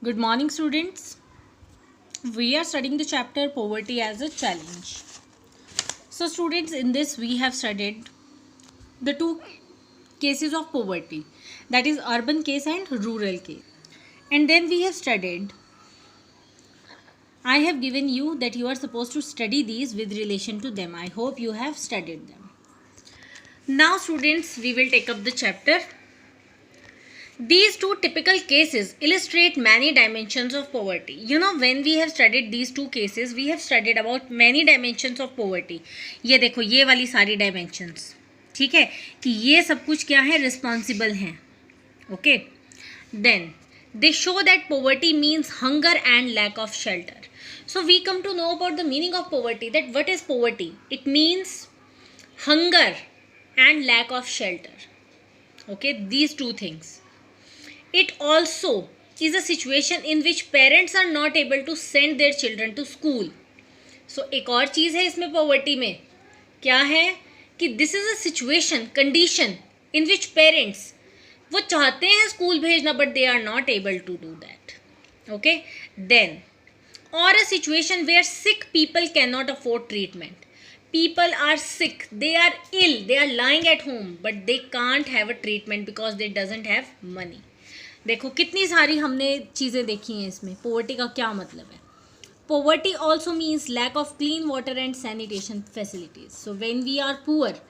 Good morning, students. We are studying the chapter Poverty as a Challenge. So, students, in this we have studied the two cases of poverty, that is urban case and rural case. And then we have studied, I have given you that you are supposed to study these with relation to them. I hope you have studied them. Now, students, we will take up the chapter. These two typical cases illustrate many dimensions of poverty. You know, when we have studied these two cases, we have studied about many dimensions of poverty. ये देखो, ये वाली सारी dimensions, ठीक है, कि ये सब कुछ क्या है, responsible हैं. Okay. Then they show that poverty means hunger and lack of shelter. So we come to know about the meaning of poverty. That what is poverty? It means hunger and lack of shelter. Okay, these two things. It also is a situation in which parents are not able to send their children to school. So एक और चीज़ है इसमें poverty में, क्या है कि this is a situation, condition in which parents वो चाहते हैं स्कूल भेजना but they are not able to do that. Okay, then or a situation where sick people cannot afford treatment. People are sick, they are ill, they are lying at home but they can't have a treatment because they doesn't have money. देखो कितनी सारी हमने चीज़ें देखी हैं इसमें. Poverty का क्या मतलब है? Poverty also means lack of clean water and sanitation facilities. So when we are poor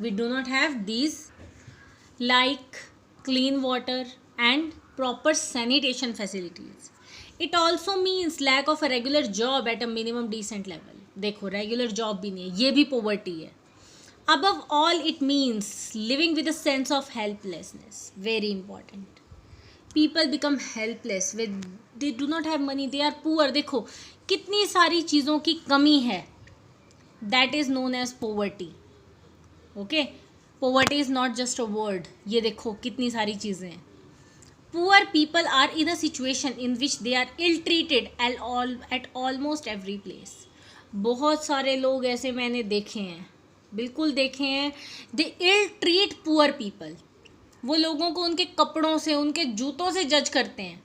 we do not have these like clean water and proper sanitation facilities. It also means lack of a regular job at a minimum decent level. देखो regular job भी नहीं है, ये भी poverty है. Above all it means living with a sense of helplessness. Very important. People become helpless with they do not have money, they are poor. देखो कितनी सारी चीज़ों की कमी है. That is known as poverty. Okay, poverty is not just a word. ये देखो कितनी सारी चीज़ें हैं. Poor people are in a situation in which they are ill treated at almost every place. बहुत सारे लोग ऐसे मैंने देखे हैं, बिल्कुल देखे हैं. दे इल ट्रीट पुअर पीपल. वो लोगों को उनके कपड़ों से, उनके जूतों से जज करते हैं.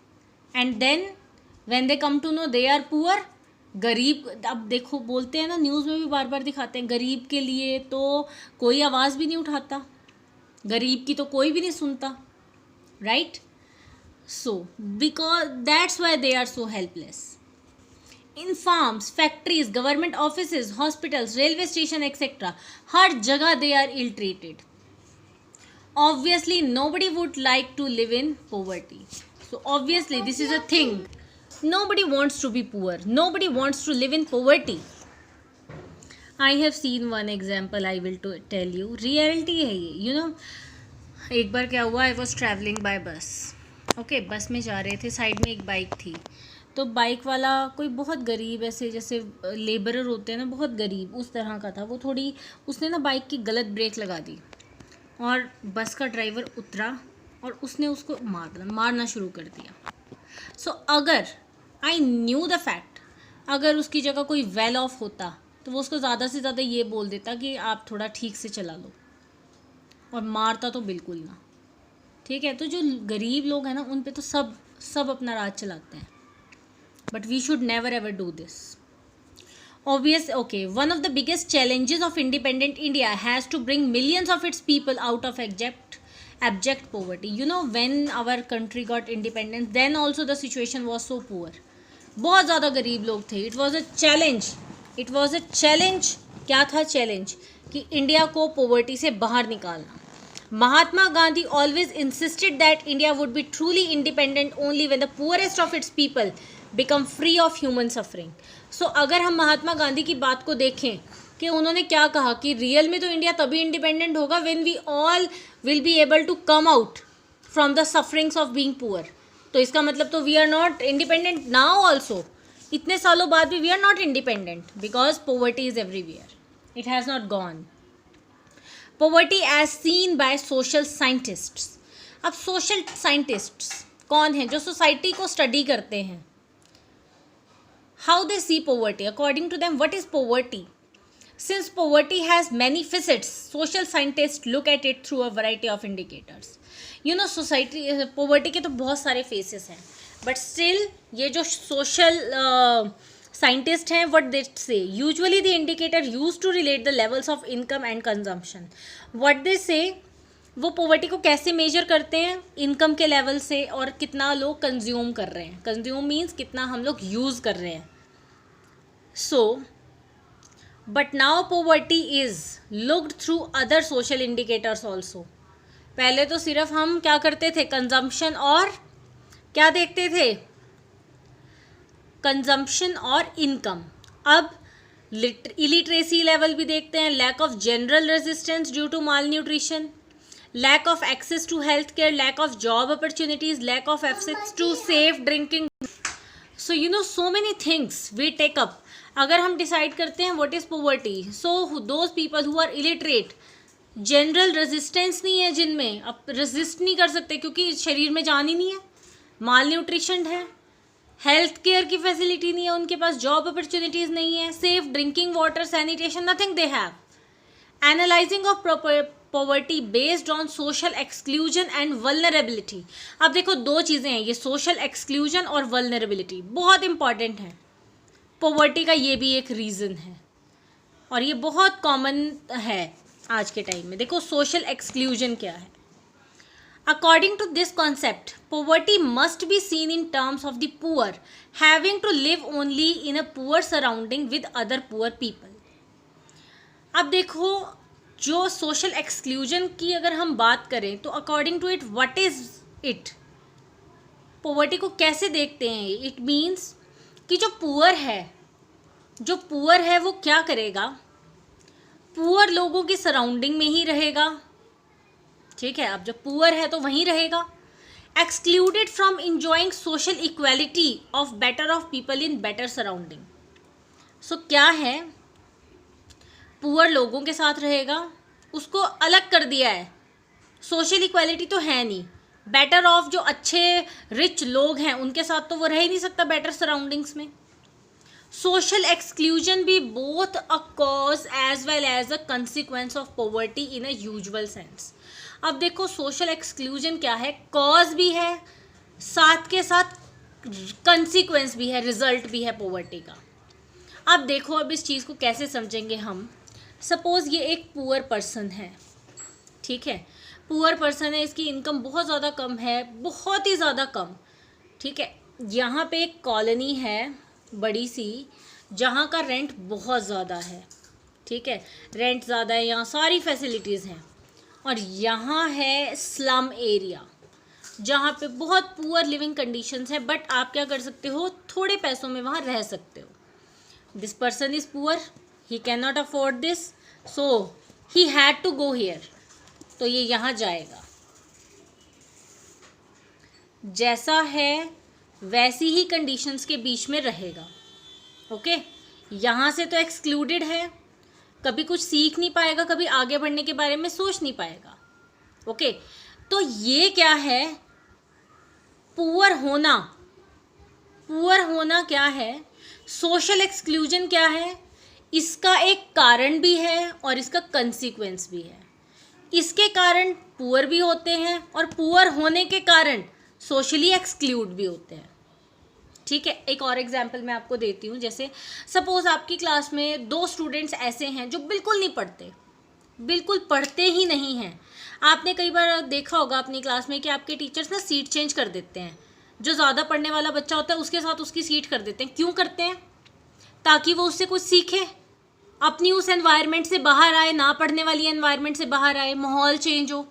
And then when they come to know they are poor. गरीब, अब देखो बोलते हैं ना, न्यूज़ में भी बार बार दिखाते हैं, गरीब के लिए तो कोई आवाज़ भी नहीं उठाता, गरीब की तो कोई भी नहीं सुनता. Right? So because that's why they are so helpless. In farms, factories, government office, hospitals, railway station etcetera, हर जगह they are ill treated. Obviously nobody would like to live in poverty. So obviously this is a thing. Nobody wants to be poor, nobody wants to live in poverty. I have seen one example, I will tell you. Reality है ये. You know, एक बार क्या हुआ, I was traveling by bus. Okay, बस में जा रहे थे, साइड में एक बाइक थी. तो बाइक वाला कोई बहुत गरीब, ऐसे जैसे लेबरर होते हैं ना, बहुत गरीब उस तरह का था. वो थोड़ी, उसने ना बाइक की गलत ब्रेक लगा दी और बस का ड्राइवर उतरा और उसने उसको मारना शुरू कर दिया. सो अगर आई न्यू द फैक्ट, अगर उसकी जगह कोई वेल ऑफ होता तो वो उसको ज़्यादा से ज़्यादा ये बोल देता कि आप थोड़ा ठीक से चला लो, और मारता तो बिल्कुल ना. ठीक है, तो जो गरीब लोग हैं ना, उन पे तो सब अपना राज चलाते हैं. But we should never ever do this. Okay, one of the biggest challenges of independent India has to bring millions of its people out of abject poverty. You know, when our country got independence, then also the situation was so poor. बहुत ज़्यादा गरीब लोग थे. It was a challenge. क्या था challenge? कि India को poverty से बाहर निकालना. Mahatma Gandhi always insisted that India would be truly independent only when the poorest of its people become free of human suffering. So अगर हम महात्मा गांधी की बात को देखें कि उन्होंने क्या कहा कि रियल में तो इंडिया तभी इंडिपेंडेंट होगा when we all will be able to come out from the sufferings of being poor. तो इसका मतलब तो we are not independent now also. इतने सालों बाद भी we are not independent because poverty is everywhere. It has not gone. Poverty as seen by social scientists. अब social scientists कौन हैं? जो सोसाइटी को स्टडी करते हैं. How they see poverty. According to them, what is poverty? Since poverty has many facets, social scientists look at it through a variety of indicators. You know, society poverty के तो बहुत सारे faces हैं. But still ये जो social scientist हैं what they say, usually the indicator use to relate the levels of income and consumption. What they say, वो poverty को कैसे मेजर करते हैं, इनकम के लेवल से और कितना लोग कंज्यूम कर रहे हैं। कंज्यूम मीन्स कितना हम लोग यूज़ कर रहे हैं। So but now poverty is looked through other social indicators also. पहले तो सिर्फ हम क्या करते थे, कंजम्पशन और क्या देखते थे, कंजम्पशन और इनकम। अब इलिटरेसी लेवल भी देखते हैं, lack of general resistance due to malnutrition, lack of access to healthcare, lack of job opportunities, lack of access to safe drinking. So you know so many things we take up. अगर हम decide करते हैं what is poverty, so those people who are illiterate, general resistance नहीं है जिनमें, अब resist नहीं कर सकते क्योंकि शरीर में जान ही नहीं है, माल न्यूट्रिशन है, हेल्थ केयर की फैसिलिटी नहीं है उनके पास, जॉब अपॉर्चुनिटीज़ नहीं है, safe drinking water, sanitation, nothing they have. Analysing of poverty based on social exclusion and vulnerability. अब देखो दो चीज़ें हैं, ये सोशल एक्सक्लूजन और वल्नरेबिलिटी बहुत इंपॉर्टेंट है. पॉवर्टी का ये भी एक रीज़न है और ये बहुत कॉमन है आज के टाइम में. देखो सोशल एक्सक्लूजन क्या है. According to this concept, poverty must be seen in terms of the poor having to live only in a poor surrounding with other poor people. अब देखो जो सोशल एक्सक्लूजन की अगर हम बात करें तो according to it what is it, poverty को कैसे देखते हैं. इट मीन्स कि जो पुअर है वो क्या करेगा, पुअर लोगों की सराउंडिंग में ही रहेगा. ठीक है, अब जब पुअर है तो वहीं रहेगा. Excluded from enjoying social equality of better off people in better surrounding. So क्या है, पुअर लोगों के साथ रहेगा, उसको अलग कर दिया है. सोशल इक्वालिटी तो है नहीं, बेटर ऑफ जो अच्छे रिच लोग हैं उनके साथ तो वो रह ही नहीं सकता बेटर सराउंडिंग्स में. सोशल एक्सक्लूजन भी both a cause as well as a consequence of poverty in a usual sense. अब देखो सोशल एक्सक्लूजन क्या है, कॉज भी है साथ के साथ कंसिक्वेंस भी है, रिजल्ट भी है पॉवर्टी का. अब देखो अब इस चीज़ को कैसे समझेंगे हम. सपोज़ ये एक पुअर पर्सन है, ठीक है, पुअर पर्सन है, इसकी इनकम बहुत ज़्यादा कम है, बहुत ही ज़्यादा कम. ठीक है, यहाँ पे एक कॉलोनी है बड़ी सी जहाँ का रेंट बहुत ज़्यादा है. ठीक है, रेंट ज़्यादा है, यहाँ सारी फैसिलिटीज़ हैं. और यहाँ है स्लम एरिया जहाँ पे बहुत पुअर लिविंग कंडीशंस है, बट आप क्या कर सकते हो, थोड़े पैसों में वहाँ रह सकते हो. This person is poor, he can not afford this, so he had to go here. तो ये यहाँ जाएगा, जैसा है वैसी ही कंडीशंस के बीच में रहेगा. ओके, यहाँ से तो एक्सक्लूडेड है, कभी कुछ सीख नहीं पाएगा, कभी आगे बढ़ने के बारे में सोच नहीं पाएगा. ओके, तो ये क्या है, पुअर होना क्या है, सोशल एक्सक्लूजन क्या है, इसका एक कारण भी है और इसका कंसिक्वेंस भी है. इसके कारण पुअर भी होते हैं और पुअर होने के कारण सोशली एक्सक्लूड भी होते हैं. ठीक है, एक और एग्जाम्पल मैं आपको देती हूँ. जैसे सपोज़ आपकी क्लास में 2 स्टूडेंट्स ऐसे हैं जो बिल्कुल नहीं पढ़ते, बिल्कुल पढ़ते ही नहीं हैं. आपने कई बार देखा होगा अपनी क्लास में कि आपके टीचर्स ना सीट चेंज कर देते हैं. जो ज़्यादा पढ़ने वाला बच्चा होता है उसके साथ उसकी सीट कर देते हैं. क्यों करते हैं, ताकि वो उससे कुछ सीखे, अपनी उस एनवायरनमेंट से बाहर आए, ना पढ़ने वाली एनवायरनमेंट से बाहर आए, माहौल चेंज हो.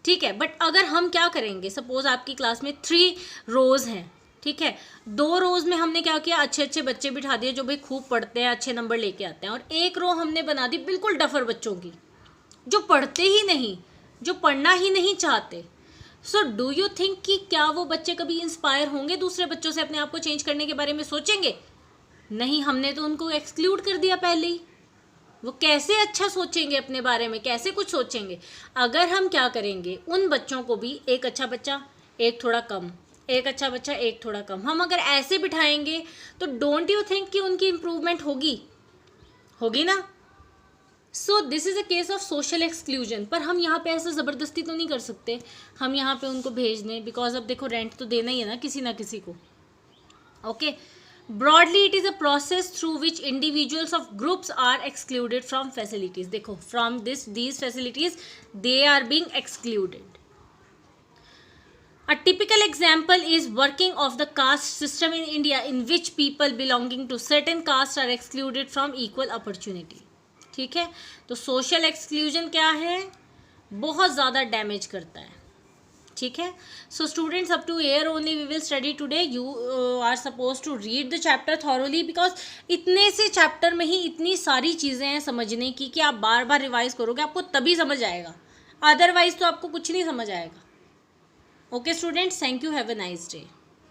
ठीक है, बट अगर हम क्या करेंगे, सपोज़ आपकी क्लास में 3 रोज़ हैं. ठीक है, 2 रोज़ में हमने क्या किया, अच्छे अच्छे बच्चे बिठा दिए जो भाई खूब पढ़ते हैं, अच्छे नंबर लेके आते हैं, और एक रो हमने बना दी बिल्कुल डफर बच्चों की जो पढ़ते ही नहीं, जो पढ़ना ही नहीं चाहते. सो डू यू थिंक कि क्या वो बच्चे कभी इंस्पायर होंगे दूसरे बच्चों से, अपने आप को चेंज करने के बारे में सोचेंगे? नहीं, हमने तो उनको एक्सक्लूड कर दिया पहले ही. वो कैसे अच्छा सोचेंगे अपने बारे में, कैसे कुछ सोचेंगे. अगर हम क्या करेंगे, उन बच्चों को भी एक अच्छा बच्चा एक थोड़ा कम, एक अच्छा बच्चा एक थोड़ा कम, हम अगर ऐसे बिठाएंगे तो डोंट यू थिंक कि उनकी इम्प्रूवमेंट होगी ना. So this is a case of social exclusion. पर हम यहाँ पे ऐसा ज़बरदस्ती तो नहीं कर सकते हम यहाँ पे उनको भेज दें, बिकॉज अब देखो रेंट तो देना ही है ना किसी को. Okay. Broadly, it is a process through which individuals of groups are excluded from facilities. देखो, from these facilities, they are being excluded. A typical example is working of the caste system in India, in which people belonging to certain castes are excluded from equal opportunity. ठीक है, तो social exclusion क्या है, बहुत ज़्यादा damage करता है. ठीक है. So students, up to here only we will study today. You are suppose to read the chapter thoroughly, because इतने से चैप्टर में ही इतनी सारी चीज़ें हैं समझने की कि आप बार बार रिवाइज करोगे आपको तभी समझ आएगा, अदरवाइज तो आपको कुछ नहीं समझ आएगा. Okay students, thank you, have a nice day.